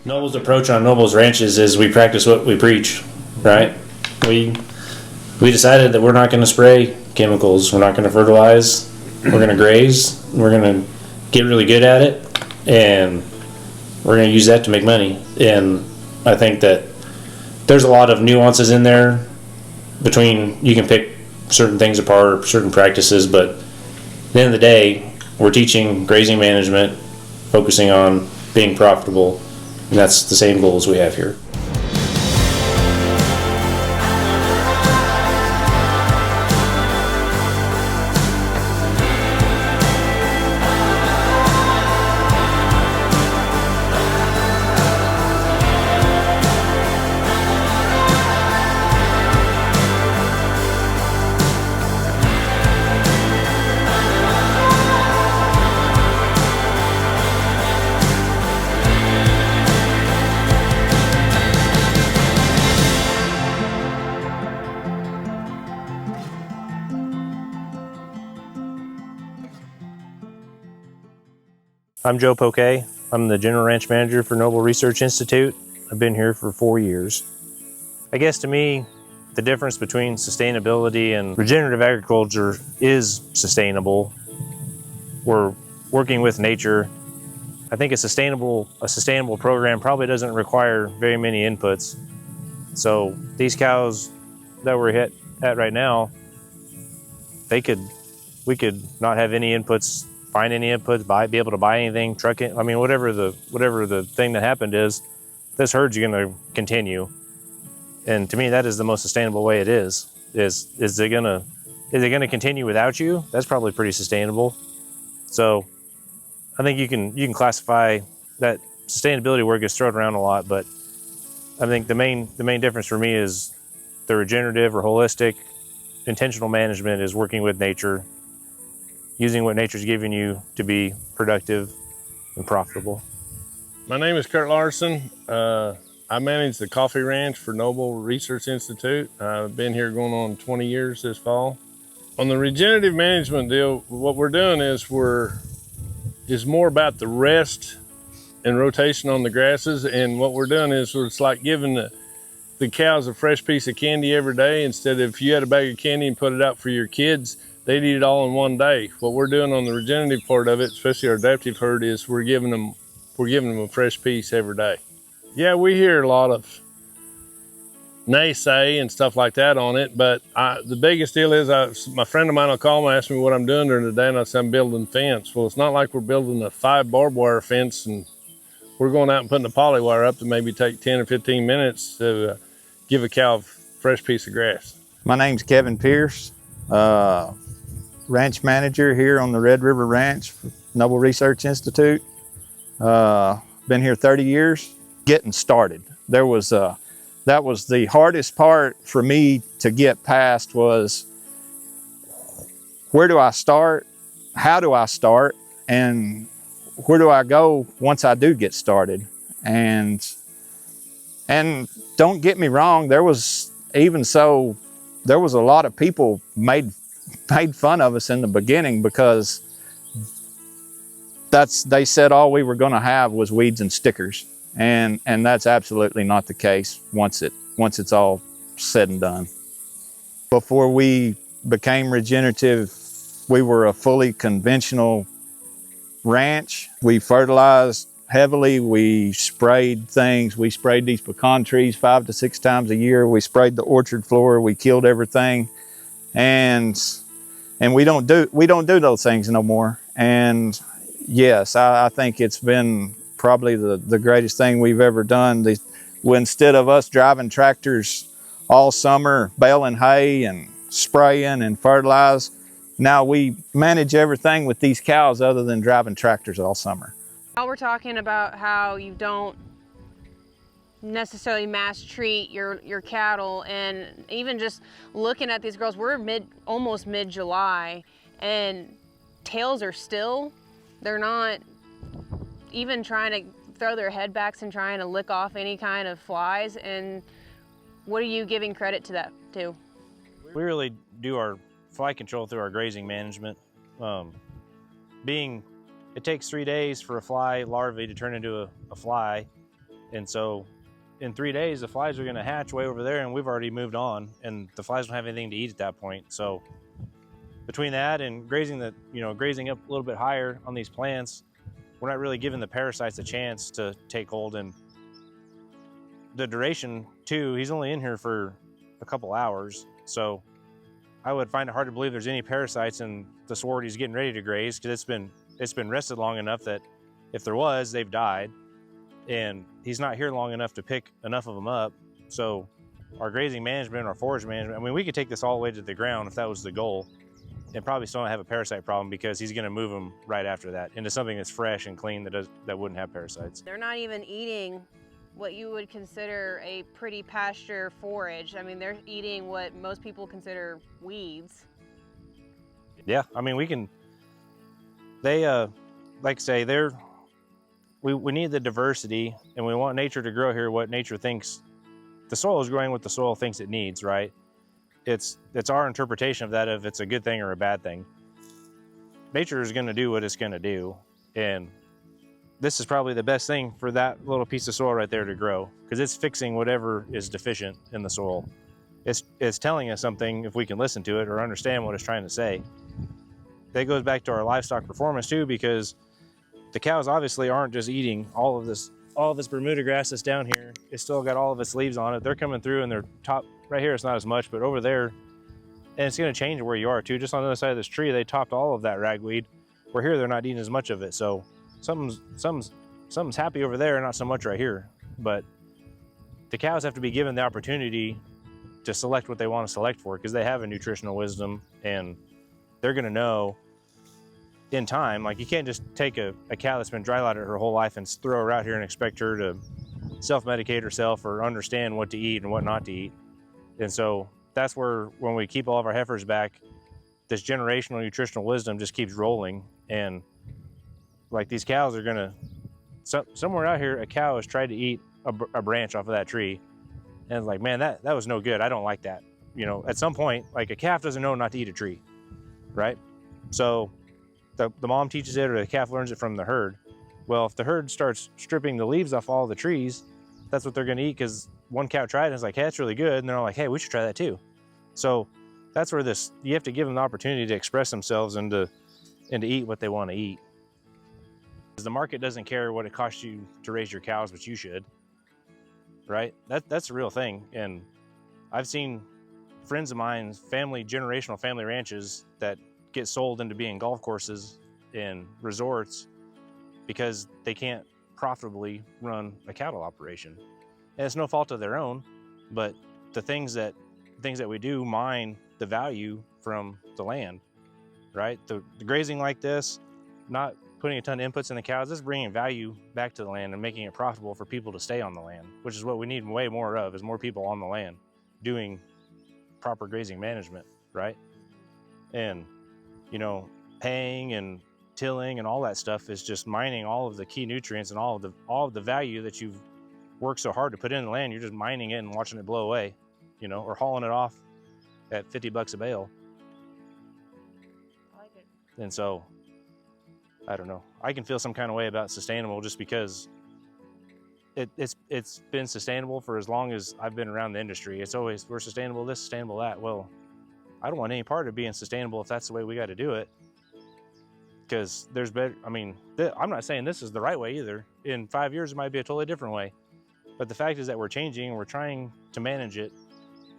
Noble's approach on Noble's ranches is we practice what we preach, right? We decided that we're not going to spray chemicals, we're not going to fertilize, we're going to graze, we're going to get really good at it, and we're going to use that to make money. And I think that there's a lot of nuances in there between, you can pick certain things apart, certain practices, but at the end of the day, we're teaching grazing management, focusing on being profitable, and that's the same goals we have here. I'm Joe Pokay. I'm the General Ranch Manager for Noble Research Institute. I've been here for 4 years. I guess to me, the difference between sustainability and regenerative agriculture is sustainable. We're working with nature. I think a sustainable program probably doesn't require very many inputs. So these cows that we're at right now, we could not have any inputs, find any inputs, be able to buy anything, truck it. I mean, whatever the thing that happened is, this herd's going to continue. And to me, that is the most sustainable way it is. Is it going to continue without you? That's probably pretty sustainable. So I think you can classify that. Sustainability word gets thrown around a lot, but I think the main difference for me is the regenerative or holistic intentional management is working with nature, using what nature's giving you to be productive and profitable. My name is Curt Larson. I manage the Coffey Ranch for Noble Research Institute. I've been here going on 20 years this fall. On the regenerative management deal, what we're doing is more about the rest and rotation on the grasses. And what we're doing is it's like giving the cows a fresh piece of candy every day. Instead of, if you had a bag of candy and put it out for your kids, they'd eat it all in one day. What we're doing on the regenerative part of it, especially our adaptive herd, is we're giving them a fresh piece every day. Yeah, we hear a lot of naysay and stuff like that on it, but the biggest deal is, my friend of mine will call me and ask me what I'm doing during the day, and I say I'm building fence. Well, it's not like we're building a 5 barbed wire fence and we're going out and putting a poly wire up to maybe take 10 or 15 minutes to give a cow a fresh piece of grass. My name's Kevin Pierce. Ranch manager here on the Red River Ranch, Noble Research Institute. Been here 30 years. Getting started. That was the hardest part for me to get past, was where do I start? How do I start? And where do I go once I do get started? And don't get me wrong, there was a lot of people made fun of us in the beginning, because they said all we were going to have was weeds and stickers, and that's absolutely not the case once it's all said and done. Before we became regenerative, we were a fully conventional ranch. We fertilized heavily. We sprayed things. We sprayed these pecan trees 5 to 6 times a year. We sprayed the orchard floor. We killed everything, and we don't do those things no more. And yes, I think it's been probably the greatest thing we've ever done. Instead of us driving tractors all summer, baling hay and spraying and fertilize, now we manage everything with these cows other than driving tractors all summer. Now we're talking about how you don't necessarily mass treat your cattle, and even just looking at these girls, we're almost mid-July, and tails are still, they're not even trying to throw their head backs and trying to lick off any kind of flies. And what are you giving credit to that to? We really do our fly control through our grazing management. It takes 3 days for a fly larvae to turn into a fly, And so in 3 days, the flies are going to hatch way over there, and we've already moved on, and the flies don't have anything to eat at that point. So between that and grazing grazing up a little bit higher on these plants, we're not really giving the parasites a chance to take hold. And the duration too, he's only in here for a couple hours. So I would find it hard to believe there's any parasites in the sward he's getting ready to graze, because it's been rested long enough that if there was, they've died. And he's not here long enough to pick enough of them up. So our grazing management, our forage management, I mean, we could take this all the way to the ground if that was the goal, and probably still not have a parasite problem, because he's going to move them right after that into something that's fresh and clean that wouldn't have parasites. They're not even eating what you would consider a pretty pasture forage. I mean, they're eating what most people consider weeds. Yeah, I mean, like I say, we need the diversity, and we want nature to grow here what nature thinks. The soil is growing what the soil thinks it needs, right? It's our interpretation of that, if it's a good thing or a bad thing. Nature is going to do what it's going to do, and this is probably the best thing for that little piece of soil right there to grow, because it's fixing whatever is deficient in the soil. It's telling us something if we can listen to it or understand what it's trying to say. That goes back to our livestock performance too, because the cows obviously aren't just eating all of this Bermuda grass that's down here. It's still got all of its leaves on it. They're coming through, and they're top right here. It's not as much, but over there, and it's going to change where you are too. Just on the other side of this tree, they topped all of that ragweed. Where here, they're not eating as much of it. So something's happy over there, not so much right here. But the cows have to be given the opportunity to select what they want to select for, because they have a nutritional wisdom, and they're going to know in time. Like, you can't just take a cow that's been dry lighted her whole life and throw her out here and expect her to self-medicate herself or understand what to eat and what not to eat. And so that's where, when we keep all of our heifers back, this generational nutritional wisdom just keeps rolling. And like, these cows are gonna, somewhere out here, a cow has tried to eat a branch off of that tree, and it's like, man, that was no good. I don't like that. You know, at some point, like, a calf doesn't know not to eat a tree, right? So the mom teaches it, or the calf learns it from the herd. Well, if the herd starts stripping the leaves off all the trees, that's what they're gonna eat, because one cow tried it and it's like, hey, that's really good. And they're all like, hey, we should try that too. So that's where you have to give them the opportunity to express themselves and to eat what they want to eat. The market doesn't care what it costs you to raise your cows, but you should, right? That's the real thing. And I've seen friends of mine, generational family ranches that get sold into being golf courses and resorts because they can't profitably run a cattle operation. And it's no fault of their own, but the things that we do mine the value from the land, right? The grazing like this, not putting a ton of inputs in the cows, this is bringing value back to the land and making it profitable for people to stay on the land, which is what we need way more of, is more people on the land doing proper grazing management, right? And, you know, haying and tilling and all that stuff is just mining all of the key nutrients and all of the value that you've worked so hard to put in the land. You're just mining it and watching it blow away, you know, or hauling it off at $50 a bale. I like it. And so, I don't know. I can feel some kind of way about sustainable just because it's been sustainable for as long as I've been around the industry. It's always, we're sustainable this, sustainable that. Well, I don't want any part of being sustainable if that's the way we got to do it. Because there's better, I mean, I'm not saying this is the right way either. In 5 years, it might be a totally different way. But the fact is that we're changing and we're trying to manage it.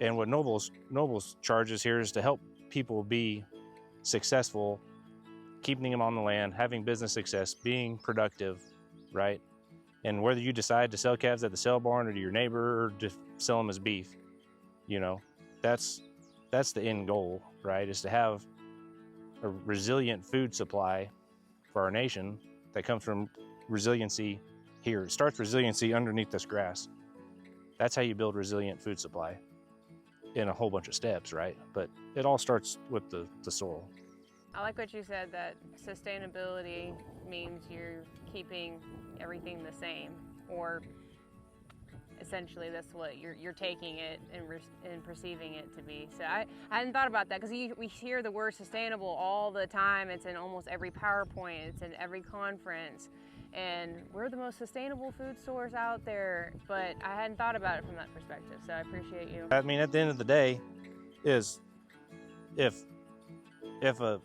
And what Noble's charges here is to help people be successful, keeping them on the land, having business success, being productive, right? And whether you decide to sell calves at the sale barn or to your neighbor or just sell them as beef, you know, that's the end goal, right? Is to have a resilient food supply for our nation that comes from resiliency here. It starts resiliency underneath this grass. That's how you build resilient food supply in a whole bunch of steps, right? But it all starts with the soil. I like what you said, that sustainability means you're keeping everything the same, or essentially that's what you're taking it and perceiving it to be. So I hadn't thought about that, because we hear the word sustainable all the time. It's in almost every PowerPoint, it's in every conference, and we're the most sustainable food source out there, but I hadn't thought about it from that perspective, so I appreciate you. I mean, at the end of the day, is if a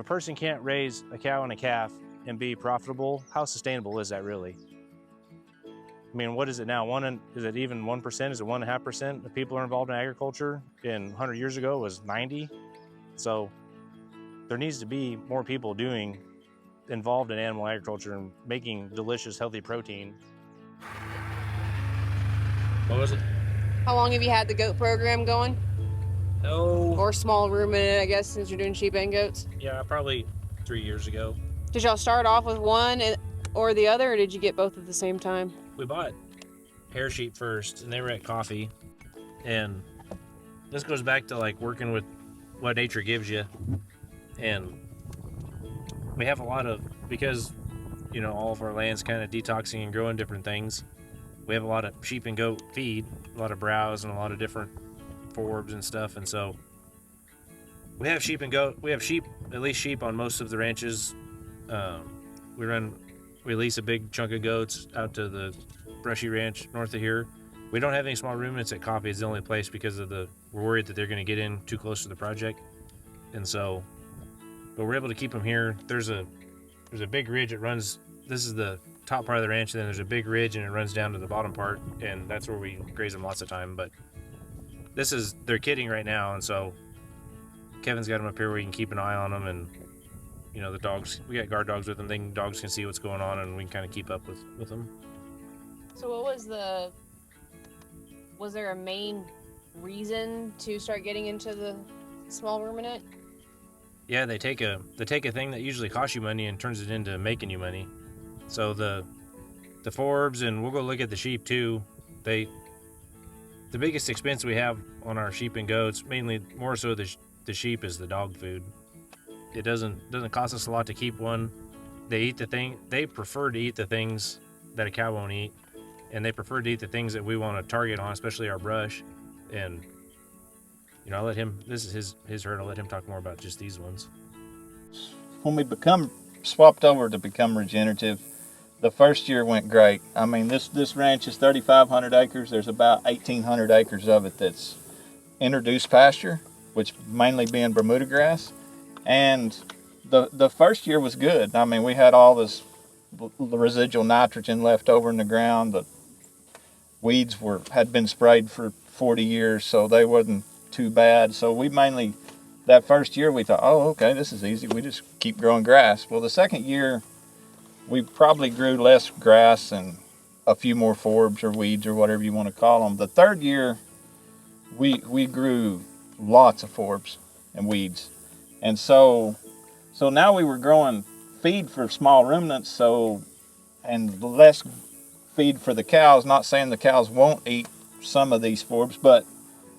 person can't raise a cow and a calf and be profitable, how sustainable is that really? I mean, what is it now? Is it even 1%? Is it 1.5% of people are involved in agriculture? And 100 years ago it was 90. So there needs to be more people involved in animal agriculture and making delicious, healthy protein. What was it? How long have you had the goat program going? Oh, Or small ruminant, I guess, since you're doing sheep and goats? yeah, probably 3 years ago. Did y'all start off with one or the other, or did you get both at the same time? We bought hair sheep first, and they were at Coffey. And this goes back to like working with what nature gives you. And we have a lot of, because all of our land's kind of detoxing and growing different things, we have a lot of sheep and goat feed, a lot of browse and a lot of different forbs and stuff. And so we have sheep and goat. We have sheep, at least sheep on most of the ranches. We release a big chunk of goats out to the brushy ranch north of here. We don't have any small ruminants at Coffey. It's the only place because of we're worried that they're going to get in too close to the project. And so, but we're able to keep them here. There's a big ridge that runs, this is the top part of the ranch, and then there's a big ridge and it runs down to the bottom part, and that's where we graze them lots of time. But they're kidding right now, and so Kevin's got them up here where you can keep an eye on them, and the dogs, we got guard dogs with them. Dogs can see what's going on, and we can kind of keep up with them. So what was there a main reason to start getting into the small ruminant? Yeah, they take a thing that usually costs you money and turns it into making you money. So the forbs, and we'll go look at the sheep too. The biggest expense we have on our sheep and goats, mainly more so the sheep, is the dog food. It doesn't cost us a lot to keep one. They prefer to eat the things that a cow won't eat, and they prefer to eat the things that we want to target on, especially our brush. And I'll let him, this is his herd, I'll let him talk more about just these ones. When we swapped over to become regenerative, the first year went great. I mean, this ranch is 3,500 acres. There's about 1,800 acres of it that's introduced pasture, which mainly being Bermuda grass. And the first year was good. I mean, we had all this residual nitrogen left over in the ground. The weeds had been sprayed for 40 years, so they wasn't too bad. So we mainly, that first year we thought, oh, okay, this is easy. We just keep growing grass. Well, the second year we probably grew less grass and a few more forbs or weeds or whatever you want to call them. The third year we grew lots of forbs and weeds. And so now we were growing feed for small ruminants, and less feed for the cows. Not saying the cows won't eat some of these forbs, but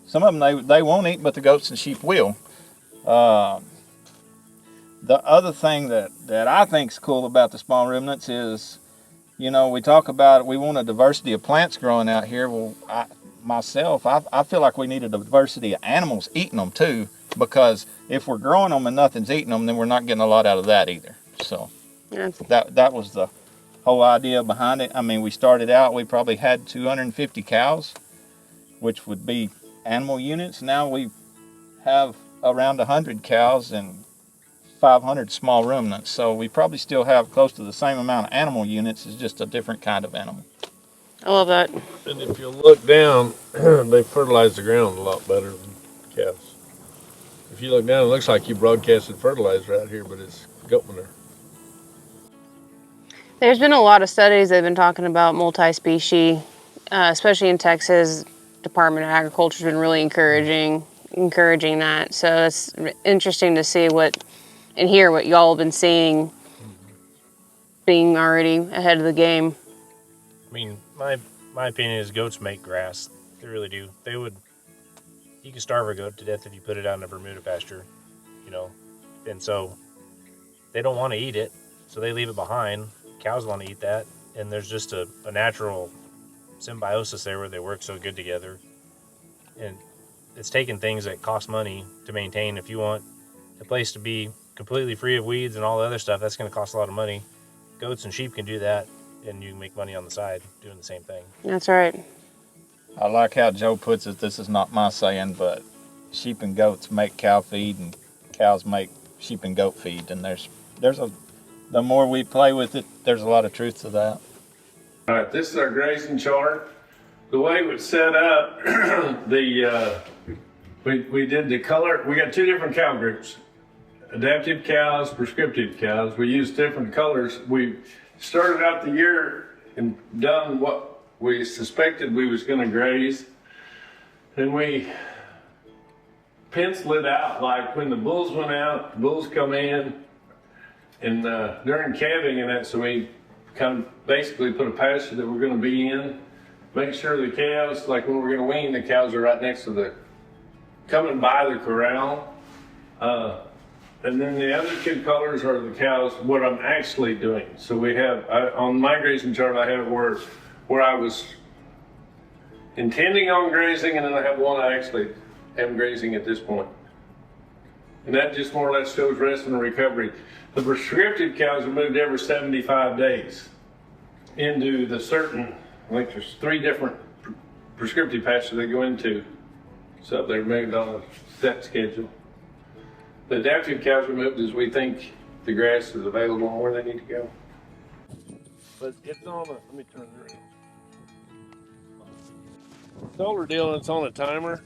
some of them they won't eat, but the goats and sheep will. The other thing that I think is cool about the small ruminants is, we talk about we want a diversity of plants growing out here. Well, I feel like we need a diversity of animals eating them too, because if we're growing them and nothing's eating them, then we're not getting a lot out of that either. So that was the whole idea behind it. I mean, we started out, we probably had 250 cows, which would be animal units. Now we have around 100 cows and 500 small ruminants. So we probably still have close to the same amount of animal units. It's just a different kind of animal. I love that. And if you look down, they fertilize the ground a lot better than cows. If you look down, it looks like you broadcasted fertilizer out here, but it's goat manure. There's been a lot of studies that have been talking about multi-species, especially in Texas. Department of Agriculture has been really encouraging that. So it's interesting to see and hear what y'all have been seeing, being already ahead of the game. I mean, my opinion is goats make grass. They really do. You can starve a goat to death if you put it out in a Bermuda pasture, and so they don't want to eat it, so they leave it behind. Cows want to eat that, and there's just a natural symbiosis there where they work so good together. And it's taking things that cost money to maintain. If you want a place to be completely free of weeds and all the other stuff, that's going to cost a lot of money. goats and sheep can do that, and you can make money on the side doing the same thing. That's right. I like how Joe puts it. This is not my saying, but sheep and goats make cow feed, and cows make sheep and goat feed. And the more we play with it, there's a lot of truth to that. All right, this is our grazing chart. The way it was set up, we did the color. We got two different cow groups: adaptive cows, prescriptive cows. We used different colors. We started out the year and done what we suspected we was going to graze, and we penciled it out. Like when the bulls went out, the bulls come in, and during calving and that, so we kind of basically put a pasture that we're going to be in. Make sure the cows, like when we're going to wean, the cows are right next to the, coming by the corral. And then the other two colors are the cows, what I'm actually doing. So we have, on my grazing chart, I have where I was intending on grazing, and then I have one I actually am grazing at this point. And that just more or less shows rest and recovery. The prescriptive cows are moved every 75 days into the certain, I think there's 3 different prescriptive pastures they go into. So they're moved on a set schedule. The adaptive cows are moved as we think the grass is available and where they need to go. But it's on a, let me turn it around. Solar deal, it's on a timer.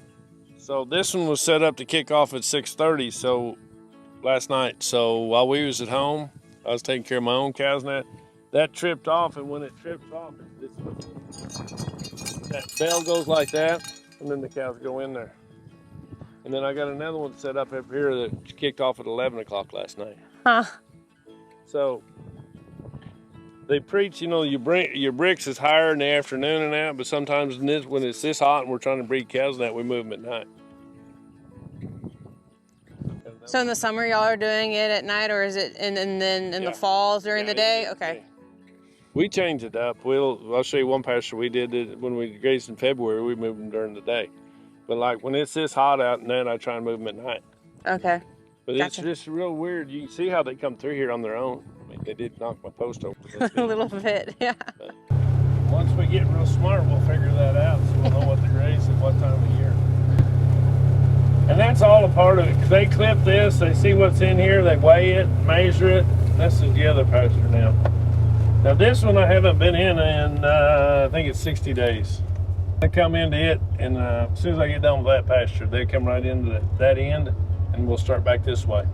So this one was set up to kick off at 6:30. So last night. So while we was at home, I was taking care of my own cows and that tripped off. And when it trips off, that bell goes like that, and then the cows go in there. And then I got another one set up up here that kicked off at 11 o'clock last night. Huh. So they preach, you know, your bricks is higher in the afternoon and that, but sometimes when it's this hot and we're trying to breed cows and that, we move them at night. So in the summer, y'all are doing it at night, or is it, and then in the falls during the day? Okay. We change it up. I'll show you one pasture we did it when we grazed in February. We moved them during the day, but like when it's this hot out and then I try and move them at night. Okay. But Gotcha. It's just real weird. You can see how they come through here on their own. I mean, they did knock my post over. A little bit, yeah. But once we get real smart, we'll figure that out, so we'll know what to graze at what time of year. And that's all a part of it, because they clip this, they see what's in here, they weigh it, measure it. This is the other pasture now. Now this one I haven't been in I think it's 60 days. I come into it, and as soon as I get done with that pasture, they come right into that end, and we'll start back this way.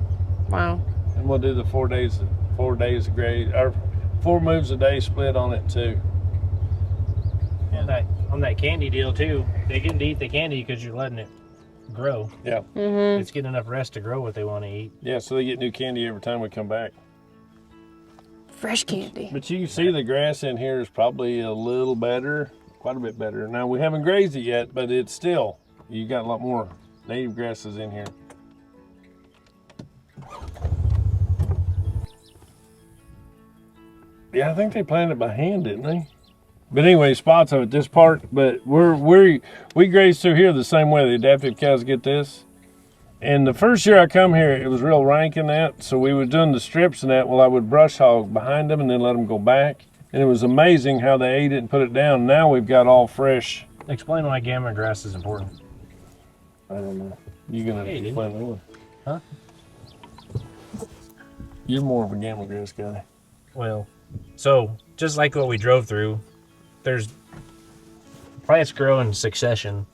Wow. And we'll do the 4 days of graze, or 4 moves a day split on it too. On that candy deal too, they get to eat the candy because you're letting it grow. Yeah. Mm-hmm. It's getting enough rest to grow what they want to eat. Yeah, so they get new candy every time we come back. Fresh candy. But you can see the grass in here is probably a little better, quite a bit better. Now we haven't grazed it yet, but it's still, you got a lot more native grasses in here. Yeah, I think they planted it by hand, didn't they? But anyway, spots of it, this part, but we graze through here the same way. The adaptive cows get this. And the first year I come here, it was real rank in that. So we were doing the strips and that. Well, I would brush hog behind them and then let them go back. And it was amazing how they ate it and put it down. Now we've got all fresh. Explain why gamma grass is important. I don't know. You're gonna Hey, explain that one. Huh? You're more of a gamma grass guy. Well, so just like what we drove through, there's plants grow in succession.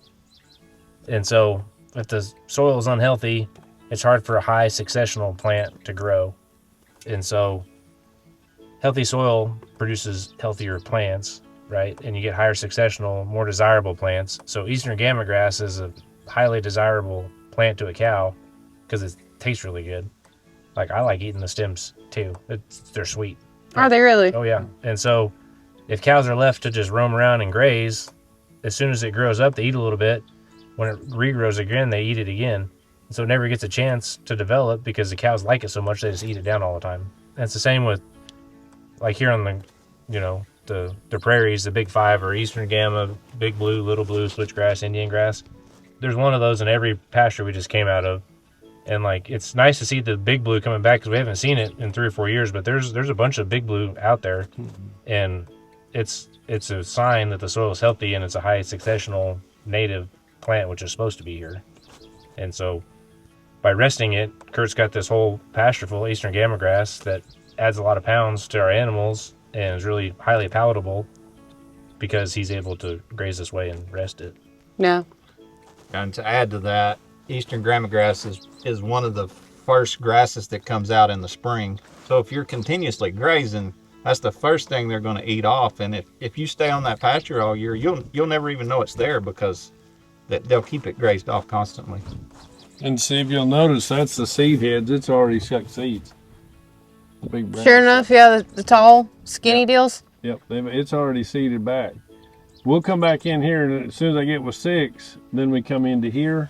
And so if the soil is unhealthy, it's hard for a high successional plant to grow. And so healthy soil produces healthier plants, right? And you get higher successional, more desirable plants. So Eastern gamma grass is a highly desirable plant to a cow because it tastes really good. Like I like eating the stems too. They're sweet. Are they really? Oh yeah. And so if cows are left to just roam around and graze, as soon as it grows up, they eat a little bit. When it regrows again, they eat it again. So it never gets a chance to develop because the cows like it so much they just eat it down all the time. And it's the same with, like here on the, the prairies, the big 5 are Eastern Gamma, Big Blue, Little Blue, Switchgrass, Indian Grass. There's one of those in every pasture we just came out of. And like, it's nice to see the big blue coming back because we haven't seen it in 3 or 4 years, but there's a bunch of big blue out there, and it's a sign that the soil is healthy and it's a high successional native plant, which is supposed to be here. And so by resting it, Curt's got this whole pasture full of eastern gamma grass that adds a lot of pounds to our animals and is really highly palatable because he's able to graze this way and rest it. Yeah. And to add to that, eastern gamma grass is one of the first grasses that comes out in the spring. So if you're continuously grazing, that's the first thing they're going to eat off. And if you stay on that pasture all year, you'll never even know it's there because they'll keep it grazed off constantly. And see, if you'll notice, that's the seed heads. It's already shucked seeds. The big branch. Sure enough, yeah, the tall, skinny deals. Yep, it's already seeded back. We'll come back in here, and as soon as I get with 6, then we come into here,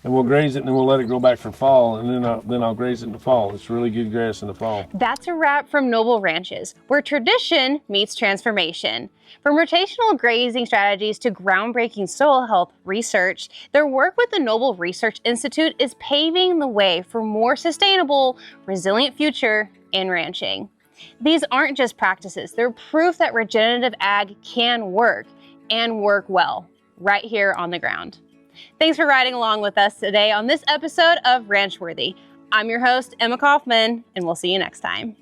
and we'll graze it, and then we'll let it grow back for fall, and then I'll graze it in the fall. It's really good grass in the fall. That's a wrap from Noble Ranches, where tradition meets transformation. From rotational grazing strategies to groundbreaking soil health research, their work with the Noble Research Institute is paving the way for more sustainable, resilient future in ranching. These aren't just practices, they're proof that regenerative ag can work and work well, right here on the ground. Thanks for riding along with us today on this episode of Ranchworthy. I'm your host, Emma Coffman, and we'll see you next time.